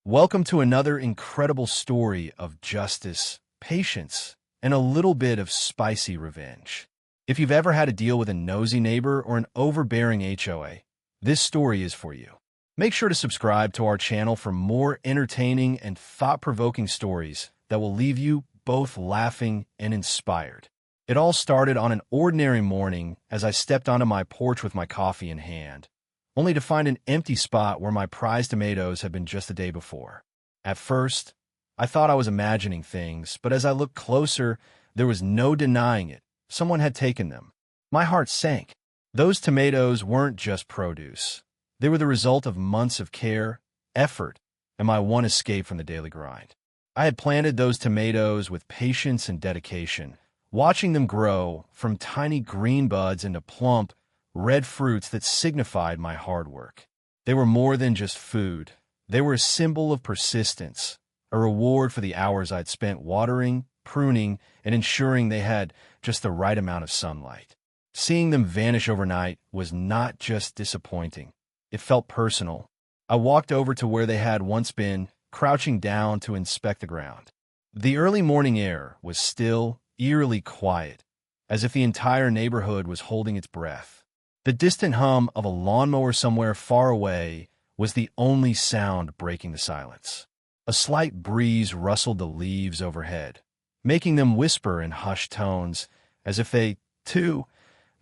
Welcome to another incredible story of justice, patience, and a little bit of spicy revenge. If you've ever had to deal with a nosy neighbor or an overbearing HOA, this story is for you. Make sure to subscribe to our channel for more entertaining and thought-provoking stories that will leave you both laughing and inspired. It all started on an ordinary morning as I stepped onto my porch with my coffee in hand, only to find an empty spot where my prized tomatoes had been just the day before. At first, I thought I was imagining things, but as I looked closer, there was no denying it. Someone had taken them. My heart sank. Those tomatoes weren't just produce. They were the result of months of care, effort, and my one escape from the daily grind. I had planted those tomatoes with patience and dedication, watching them grow from tiny green buds into plump, red fruits that signified my hard work. They were more than just food. They were a symbol of persistence, a reward for the hours I'd spent watering, pruning, and ensuring they had just the right amount of sunlight. Seeing them vanish overnight was not just disappointing. It felt personal. I walked over to where they had once been, crouching down to inspect the ground. The early morning air was still, eerily quiet, as if the entire neighborhood was holding its breath. The distant hum of a lawnmower somewhere far away was the only sound breaking the silence. A slight breeze rustled the leaves overhead, making them whisper in hushed tones, as if they, too,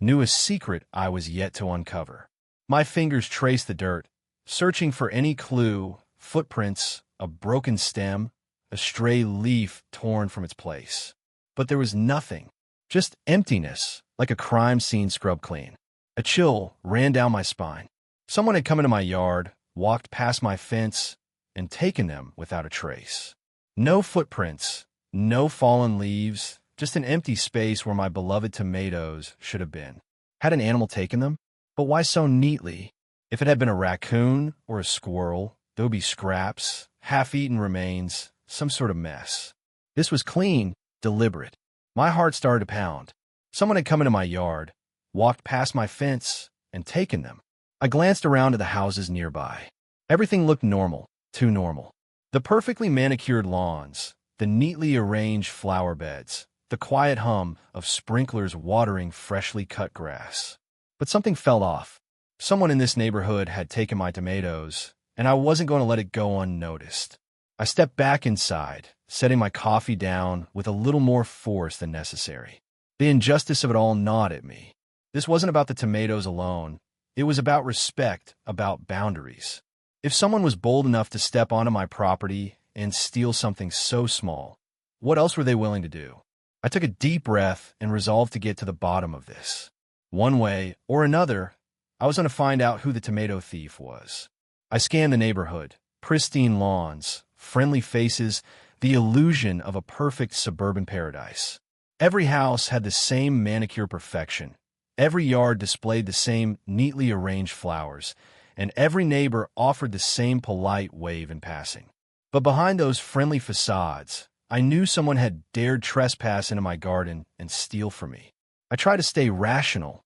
knew a secret I was yet to uncover. My fingers traced the dirt, searching for any clue, footprints, a broken stem, a stray leaf torn from its place. But there was nothing, just emptiness, like a crime scene scrubbed clean. A chill ran down my spine. Someone had come into my yard, walked past my fence, and taken them without a trace. No footprints, no fallen leaves, just an empty space where my beloved tomatoes should have been. Had an animal taken them? But why so neatly? If it had been a raccoon or a squirrel, there would be scraps, half-eaten remains, some sort of mess. This was clean, deliberate. My heart started to pound. Someone had come into my yard, walked past my fence, and taken them. I glanced around at the houses nearby. Everything looked normal, too normal. The perfectly manicured lawns, the neatly arranged flower beds, the quiet hum of sprinklers watering freshly cut grass. But something fell off. Someone in this neighborhood had taken my tomatoes, and I wasn't going to let it go unnoticed. I stepped back inside, setting my coffee down with a little more force than necessary. The injustice of it all gnawed at me. This wasn't about the tomatoes alone. It was about respect, about boundaries. If someone was bold enough to step onto my property and steal something so small, what else were they willing to do? I took a deep breath and resolved to get to the bottom of this. One way or another, I was going to find out who the tomato thief was. I scanned the neighborhood, pristine lawns, friendly faces, the illusion of a perfect suburban paradise. Every house had the same manicure perfection. Every yard displayed the same neatly arranged flowers, and every neighbor offered the same polite wave in passing. But behind those friendly facades, I knew someone had dared trespass into my garden and steal from me. I tried to stay rational.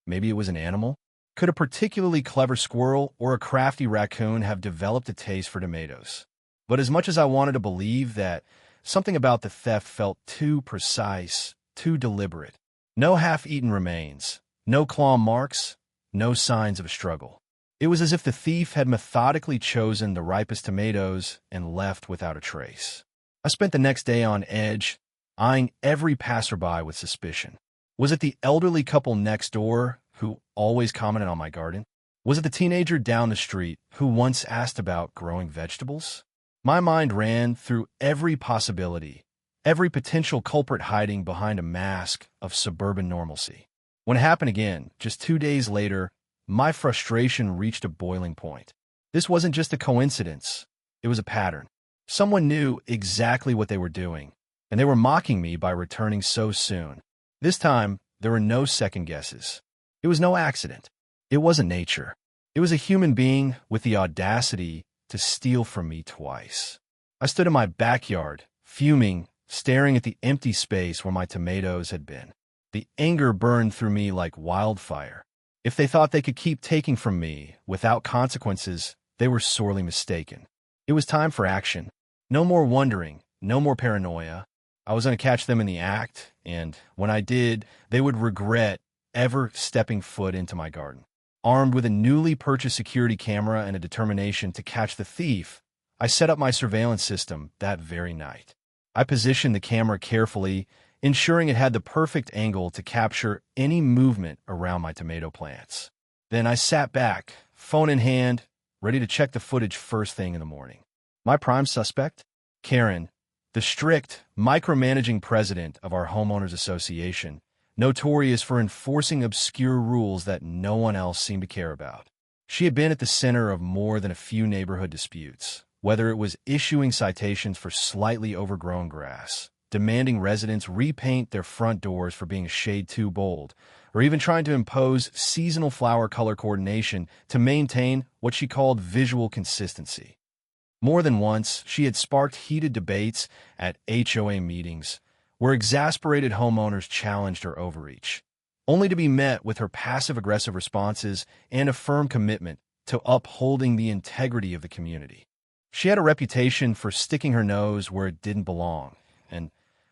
Maybe it was an animal? Could a particularly clever squirrel or a crafty raccoon have developed a taste for tomatoes? But as much as I wanted to believe that, something about the theft felt too precise, too deliberate. No half-eaten remains, no claw marks, no signs of a struggle. It was as if the thief had methodically chosen the ripest tomatoes and left without a trace. I spent the next day on edge, eyeing every passerby with suspicion. Was it the elderly couple next door who always commented on my garden? Was it the teenager down the street who once asked about growing vegetables? My mind ran through every possibility, every potential culprit hiding behind a mask of suburban normalcy. When it happened again, just 2 days later, my frustration reached a boiling point. This wasn't just a coincidence. It was a pattern. Someone knew exactly what they were doing, and they were mocking me by returning so soon. This time, there were no second guesses. It was no accident. It wasn't nature. It was a human being with the audacity to steal from me twice. I stood in my backyard, fuming, staring at the empty space where my tomatoes had been. The anger burned through me like wildfire. If they thought they could keep taking from me without consequences, they were sorely mistaken. It was time for action. No more wondering, no more paranoia. I was going to catch them in the act, and when I did, they would regret ever stepping foot into my garden. Armed with a newly purchased security camera and a determination to catch the thief, I set up my surveillance system that very night. I positioned the camera carefully, ensuring it had the perfect angle to capture any movement around my tomato plants. Then I sat back, phone in hand, ready to check the footage first thing in the morning. My prime suspect? Karen, the strict, micromanaging president of our homeowners association, notorious for enforcing obscure rules that no one else seemed to care about. She had been at the center of more than a few neighborhood disputes, whether it was issuing citations for slightly overgrown grass, demanding residents repaint their front doors for being a shade too bold, or even trying to impose seasonal flower color coordination to maintain what she called visual consistency. More than once, she had sparked heated debates at HOA meetings, where exasperated homeowners challenged her overreach, only to be met with her passive-aggressive responses and a firm commitment to upholding the integrity of the community. She had a reputation for sticking her nose where it didn't belong, and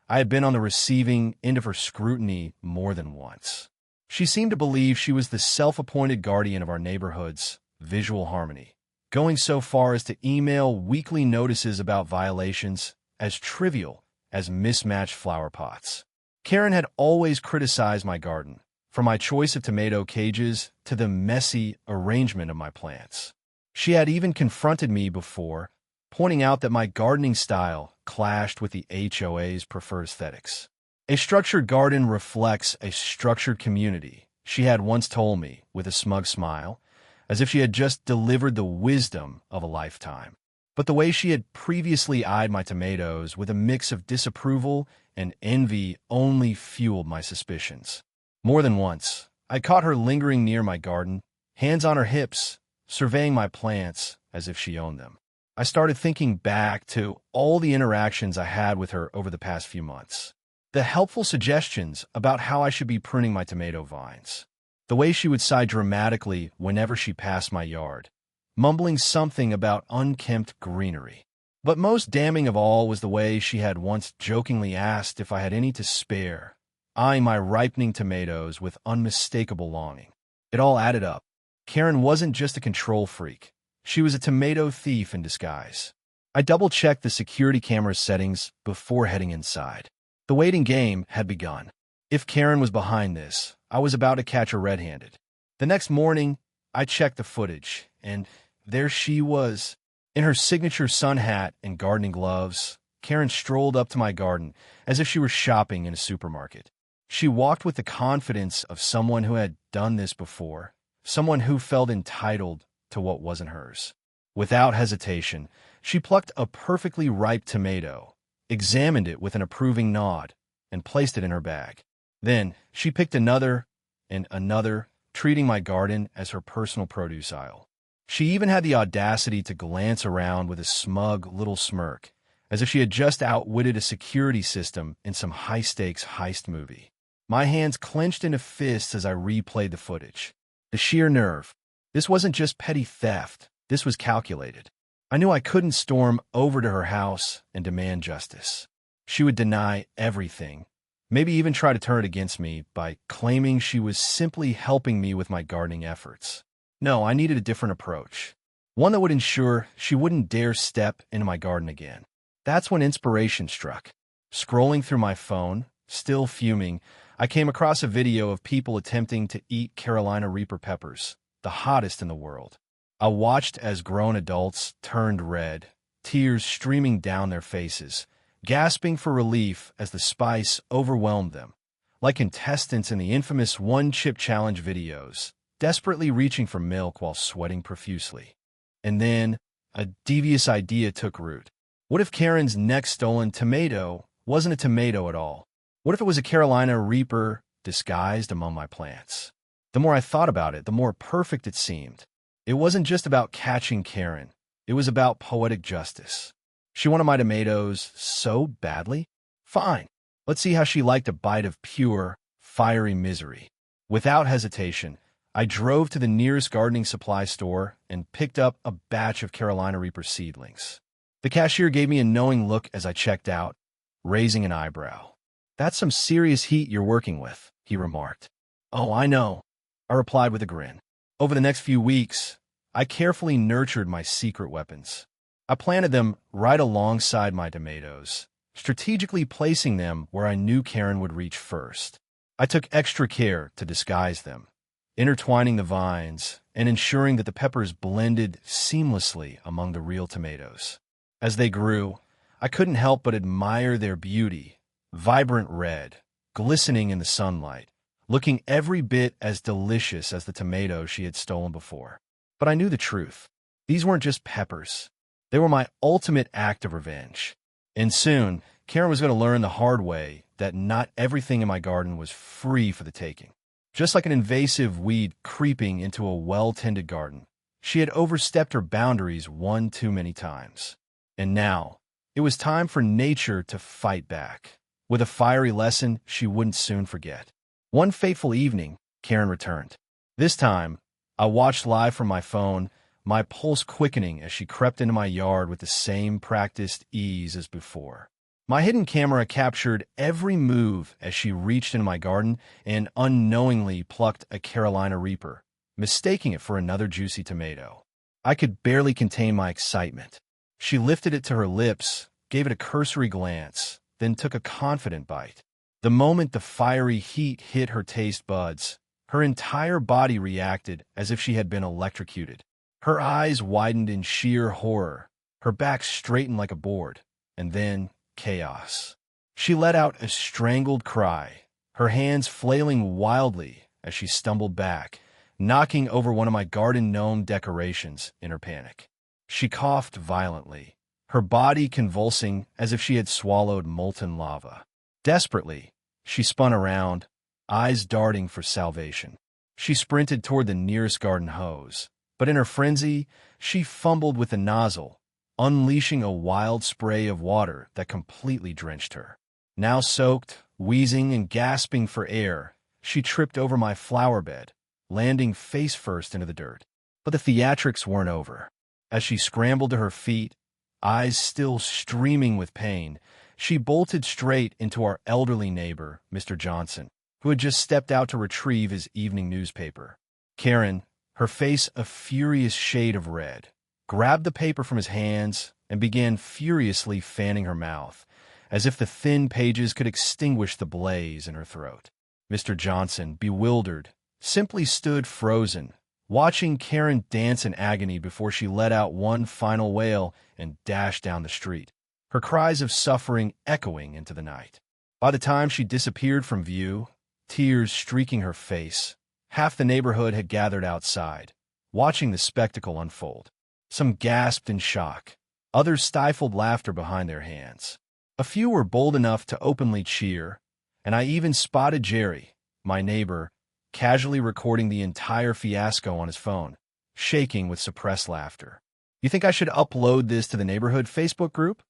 I had been on the receiving end of her scrutiny more than once. She seemed to believe she was the self-appointed guardian of our neighborhood's visual harmony, going so far as to email weekly notices about violations as trivial as mismatched flower pots. Karen had always criticized my garden, from my choice of tomato cages to the messy arrangement of my plants. She had even confronted me before, pointing out that my gardening style clashed with the HOA's preferred aesthetics. A structured garden reflects a structured community, she had once told me with a smug smile, as if she had just delivered the wisdom of a lifetime. But the way she had previously eyed my tomatoes with a mix of disapproval and envy only fueled my suspicions. More than once, I caught her lingering near my garden, hands on her hips, surveying my plants as if she owned them. I started thinking back to all the interactions I had with her over the past few months. The helpful suggestions about how I should be pruning my tomato vines. The way she would sigh dramatically whenever she passed my yard, mumbling something about unkempt greenery. But most damning of all was the way she had once jokingly asked if I had any to spare, eyeing my ripening tomatoes with unmistakable longing. It all added up. Karen wasn't just a control freak. She was a tomato thief in disguise. I double-checked the security camera settings before heading inside. The waiting game had begun. If Karen was behind this, I was about to catch her red-handed. The next morning, I checked the footage, and there she was. In her signature sun hat and gardening gloves, Karen strolled up to my garden as if she were shopping in a supermarket. She walked with the confidence of someone who had done this before, someone who felt entitled to what wasn't hers. Without hesitation, she plucked a perfectly ripe tomato, examined it with an approving nod, and placed it in her bag. Then, she picked another and another, treating my garden as her personal produce aisle. She even had the audacity to glance around with a smug little smirk, as if she had just outwitted a security system in some high-stakes heist movie. My hands clenched into fists as I replayed the footage. The sheer nerve. This wasn't just petty theft. This was calculated. I knew I couldn't storm over to her house and demand justice. She would deny everything, maybe even try to turn it against me by claiming she was simply helping me with my gardening efforts. No, I needed a different approach, one that would ensure she wouldn't dare step into my garden again. That's when inspiration struck. Scrolling through my phone, still fuming, I came across a video of people attempting to eat Carolina Reaper peppers, the hottest in the world. I watched as grown adults turned red, tears streaming down their faces, gasping for relief as the spice overwhelmed them, like contestants in the infamous one-chip challenge videos, desperately reaching for milk while sweating profusely. And then, a devious idea took root. What if Karen's next stolen tomato wasn't a tomato at all? What if it was a Carolina Reaper disguised among my plants? The more I thought about it, the more perfect it seemed. It wasn't just about catching Karen. It was about poetic justice. She wanted my tomatoes so badly? Fine. Let's see how she liked a bite of pure, fiery misery. Without hesitation, I drove to the nearest gardening supply store and picked up a batch of Carolina Reaper seedlings. The cashier gave me a knowing look as I checked out, raising an eyebrow. "That's some serious heat you're working with," he remarked. "Oh, I know," I replied with a grin. Over the next few weeks, I carefully nurtured my secret weapons. I planted them right alongside my tomatoes, strategically placing them where I knew Karen would reach first. I took extra care to disguise them, intertwining the vines and ensuring that the peppers blended seamlessly among the real tomatoes. As they grew, I couldn't help but admire their beauty, vibrant red, glistening in the sunlight, looking every bit as delicious as the tomatoes she had stolen before. But I knew the truth. These weren't just peppers. They were my ultimate act of revenge. And soon, Karen was going to learn the hard way that not everything in my garden was free for the taking. Just like an invasive weed creeping into a well-tended garden, she had overstepped her boundaries one too many times. And now, it was time for nature to fight back, with a fiery lesson she wouldn't soon forget. One fateful evening, Karen returned. This time, I watched live from my phone, my pulse quickening as she crept into my yard with the same practiced ease as before. My hidden camera captured every move as she reached into my garden and unknowingly plucked a Carolina Reaper, mistaking it for another juicy tomato. I could barely contain my excitement. She lifted it to her lips, gave it a cursory glance, then took a confident bite. The moment the fiery heat hit her taste buds, her entire body reacted as if she had been electrocuted. Her eyes widened in sheer horror, her back straightened like a board, and then chaos. She let out a strangled cry, her hands flailing wildly as she stumbled back, knocking over one of my garden gnome decorations in her panic. She coughed violently, her body convulsing as if she had swallowed molten lava. Desperately, she spun around, eyes darting for salvation. She sprinted toward the nearest garden hose, but in her frenzy, she fumbled with the nozzle, unleashing a wild spray of water that completely drenched her. Now soaked, wheezing and gasping for air, she tripped over my flower bed, landing face first into the dirt. But the theatrics weren't over. As she scrambled to her feet, eyes still streaming with pain, she bolted straight into our elderly neighbor, Mr. Johnson, who had just stepped out to retrieve his evening newspaper. Karen, her face a furious shade of red, grabbed the paper from his hands and began furiously fanning her mouth, as if the thin pages could extinguish the blaze in her throat. Mr. Johnson, bewildered, simply stood frozen, watching Karen dance in agony before she let out one final wail and dashed down the street, her cries of suffering echoing into the night. By the time she disappeared from view, tears streaking her face, half the neighborhood had gathered outside, watching the spectacle unfold. Some gasped in shock, others stifled laughter behind their hands. A few were bold enough to openly cheer, and I even spotted Jerry, my neighbor, casually recording the entire fiasco on his phone, shaking with suppressed laughter. "You think I should upload this to the neighborhood Facebook group?"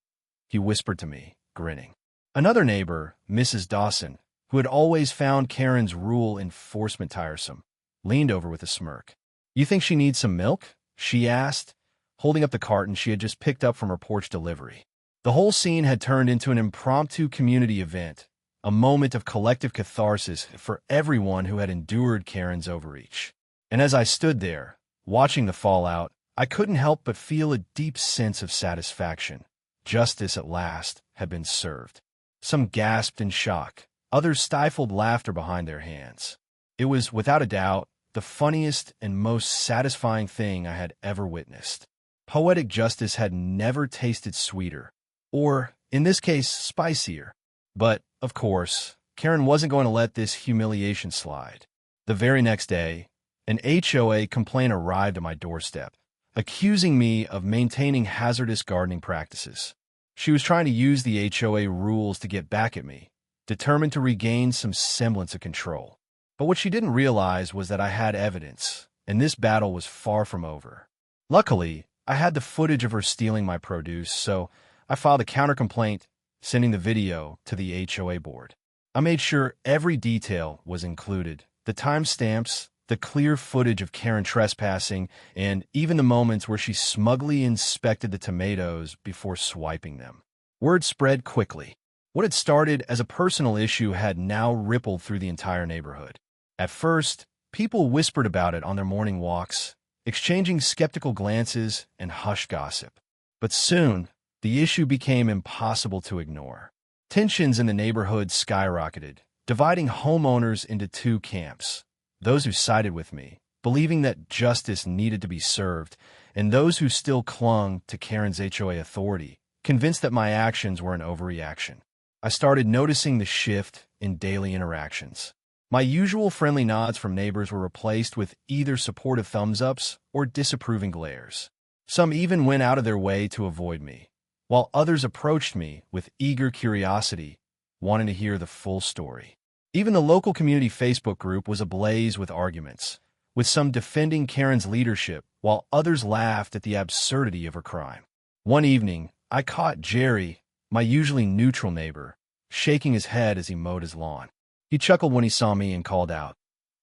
he whispered to me, grinning. Another neighbor, Mrs. Dawson, who had always found Karen's rule enforcement tiresome, leaned over with a smirk. "You think she needs some milk?" she asked, holding up the carton she had just picked up from her porch delivery. The whole scene had turned into an impromptu community event, a moment of collective catharsis for everyone who had endured Karen's overreach. And as I stood there, watching the fallout, I couldn't help but feel a deep sense of satisfaction. Justice at last had been served. Some gasped in shock, others stifled laughter behind their hands. It was, without a doubt, the funniest and most satisfying thing I had ever witnessed. Poetic justice had never tasted sweeter, or, in this case, spicier. But, of course, Karen wasn't going to let this humiliation slide. The very next day, an HOA complaint arrived at my doorstep, accusing me of maintaining hazardous gardening practices. She was trying to use the HOA rules to get back at me, determined to regain some semblance of control. But what she didn't realize was that I had evidence, and this battle was far from over. Luckily, I had the footage of her stealing my produce, so I filed a counter-complaint, sending the video to the HOA board. I made sure every detail was included, the timestamps, the clear footage of Karen trespassing, and even the moments where she smugly inspected the tomatoes before swiping them. Word spread quickly. What had started as a personal issue had now rippled through the entire neighborhood. At first, people whispered about it on their morning walks, exchanging skeptical glances and hushed gossip. But soon, the issue became impossible to ignore. Tensions in the neighborhood skyrocketed, dividing homeowners into two camps: those who sided with me, believing that justice needed to be served, and those who still clung to Karen's HOA authority, convinced that my actions were an overreaction. I started noticing the shift in daily interactions. My usual friendly nods from neighbors were replaced with either supportive thumbs-ups or disapproving glares. Some even went out of their way to avoid me, while others approached me with eager curiosity, wanting to hear the full story. Even the local community Facebook group was ablaze with arguments, with some defending Karen's leadership while others laughed at the absurdity of her crime. One evening, I caught Jerry, my usually neutral neighbor, shaking his head as he mowed his lawn. He chuckled when he saw me and called out,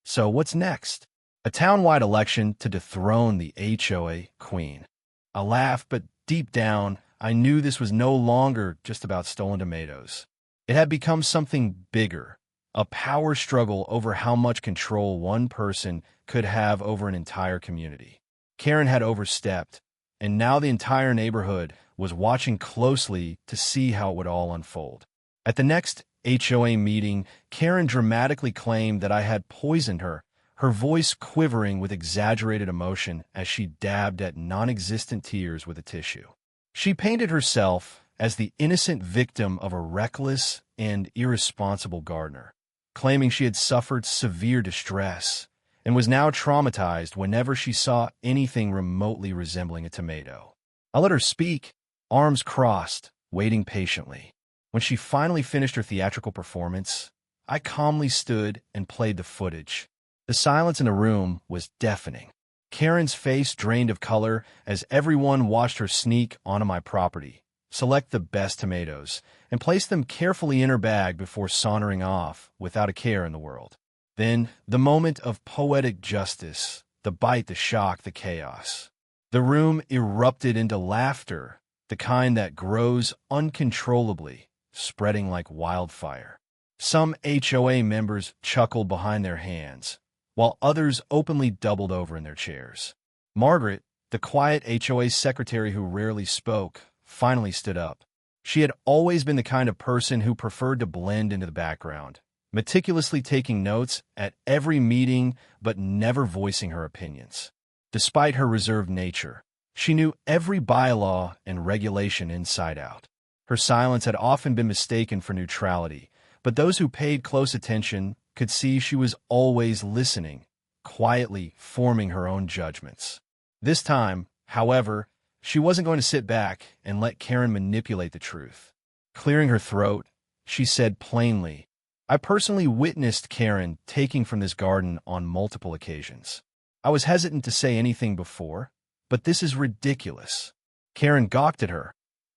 "So what's next?" "A town-wide election to dethrone the HOA queen." I laughed, but deep down, I knew this was no longer just about stolen tomatoes. It had become something bigger, a power struggle over how much control one person could have over an entire community. Karen had overstepped, and now the entire neighborhood was watching closely to see how it would all unfold. At the next HOA meeting, Karen dramatically claimed that I had poisoned her, her voice quivering with exaggerated emotion as she dabbed at non-existent tears with a tissue. She painted herself as the innocent victim of a reckless and irresponsible gardener, claiming she had suffered severe distress and was now traumatized whenever she saw anything remotely resembling a tomato. I let her speak, arms crossed, waiting patiently. When she finally finished her theatrical performance, I calmly stood and played the footage. The silence in the room was deafening. Karen's face drained of color as everyone watched her sneak onto my property, select the best tomatoes, and place them carefully in her bag before sauntering off without a care in the world. Then, the moment of poetic justice, the bite, the shock, the chaos. The room erupted into laughter, the kind that grows uncontrollably, spreading like wildfire. Some HOA members chuckled behind their hands, while others openly doubled over in their chairs. Margaret, the quiet HOA secretary who rarely spoke, finally stood up. She had always been the kind of person who preferred to blend into the background, meticulously taking notes at every meeting but never voicing her opinions. Despite her reserved nature, she knew every bylaw and regulation inside out. Her silence had often been mistaken for neutrality, but those who paid close attention could see she was always listening, quietly forming her own judgments. This time, however, she wasn't going to sit back and let Karen manipulate the truth. Clearing her throat, she said plainly, "I personally witnessed Karen taking from this garden on multiple occasions. I was hesitant to say anything before, but this is ridiculous." Karen gawked at her,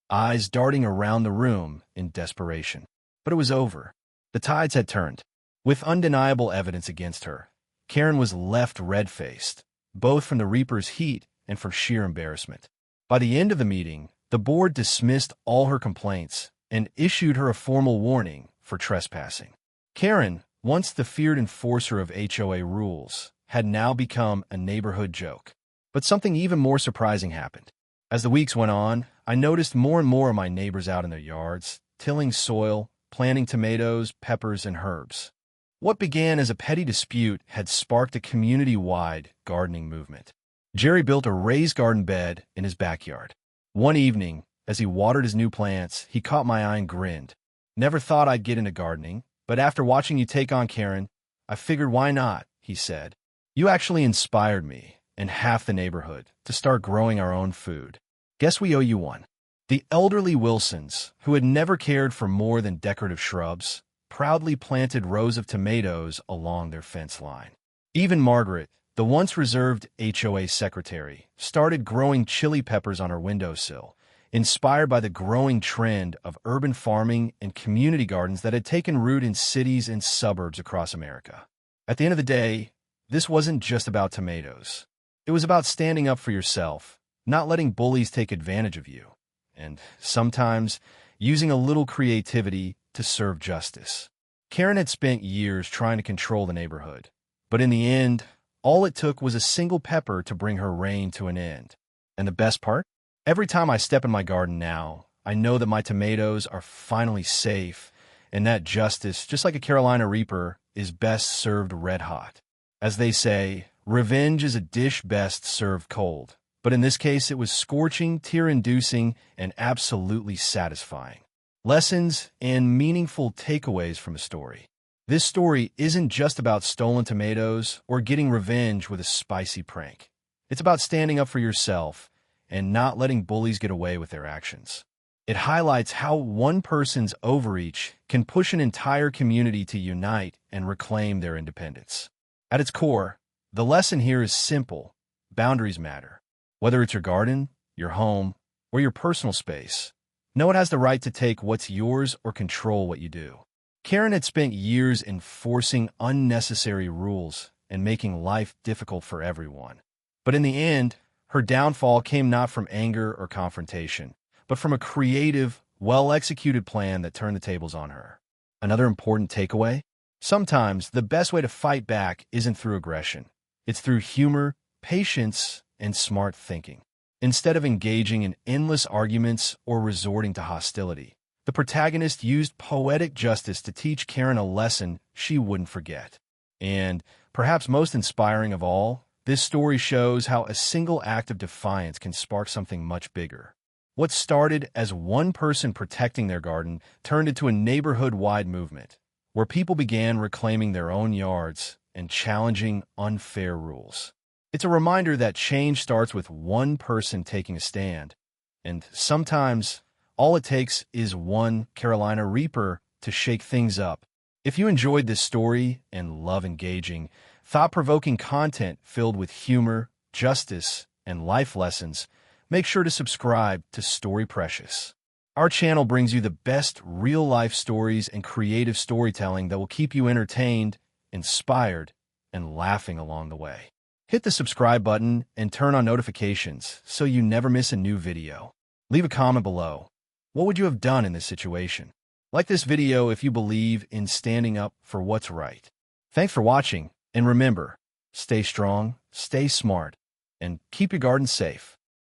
eyes darting around the room in desperation. But it was over. The tides had turned. With undeniable evidence against her, Karen was left red-faced, both from the reaper's heat and from sheer embarrassment. By the end of the meeting, the board dismissed all her complaints and issued her a formal warning for trespassing. Karen, once the feared enforcer of HOA rules, had now become a neighborhood joke. But something even more surprising happened. As the weeks went on, I noticed more and more of my neighbors out in their yards, tilling soil, planting tomatoes, peppers, and herbs. What began as a petty dispute had sparked a community-wide gardening movement. Jerry built a raised garden bed in his backyard. One evening, as he watered his new plants, he caught my eye and grinned. "Never thought I'd get into gardening, but after watching you take on Karen, I figured why not," he said. "You actually inspired me, and half the neighborhood, to start growing our own food. Guess we owe you one." The elderly Wilsons, who had never cared for more than decorative shrubs, proudly planted rows of tomatoes along their fence line. Even Margaret, the once reserved HOA secretary, started growing chili peppers on her windowsill, inspired by the growing trend of urban farming and community gardens that had taken root in cities and suburbs across America. At the end of the day, this wasn't just about tomatoes. It was about standing up for yourself, not letting bullies take advantage of you, and sometimes using a little creativity to serve justice. Karen had spent years trying to control the neighborhood, but in the end, all it took was a single pepper to bring her reign to an end. And the best part? Every time I step in my garden now, I know that my tomatoes are finally safe, and that justice, just like a Carolina Reaper, is best served red hot. As they say, revenge is a dish best served cold. But in this case, it was scorching, tear-inducing, and absolutely satisfying. Lessons and meaningful takeaways from the story. This story isn't just about stolen tomatoes or getting revenge with a spicy prank. It's about standing up for yourself and not letting bullies get away with their actions. It highlights how one person's overreach can push an entire community to unite and reclaim their independence. At its core, the lesson here is simple: boundaries matter. Whether it's your garden, your home, or your personal space, no one has the right to take what's yours or control what you do. Karen had spent years enforcing unnecessary rules and making life difficult for everyone. But in the end, her downfall came not from anger or confrontation, but from a creative, well-executed plan that turned the tables on her. Another important takeaway? Sometimes the best way to fight back isn't through aggression. It's through humor, patience, and smart thinking. Instead of engaging in endless arguments or resorting to hostility, the protagonist used poetic justice to teach Karen a lesson she wouldn't forget. And, perhaps most inspiring of all, this story shows how a single act of defiance can spark something much bigger. What started as one person protecting their garden turned into a neighborhood-wide movement, where people began reclaiming their own yards and challenging unfair rules. It's a reminder that change starts with one person taking a stand, and sometimes all it takes is one Carolina Reaper to shake things up. If you enjoyed this story and love engaging, thought-provoking content filled with humor, justice, and life lessons, make sure to subscribe to Story Precious. Our channel brings you the best real-life stories and creative storytelling that will keep you entertained, inspired, and laughing along the way. Hit the subscribe button and turn on notifications so you never miss a new video. Leave a comment below. What would you have done in this situation? Like this video if you believe in standing up for what's right. Thanks for watching, and remember, stay strong, stay smart, and keep your garden safe.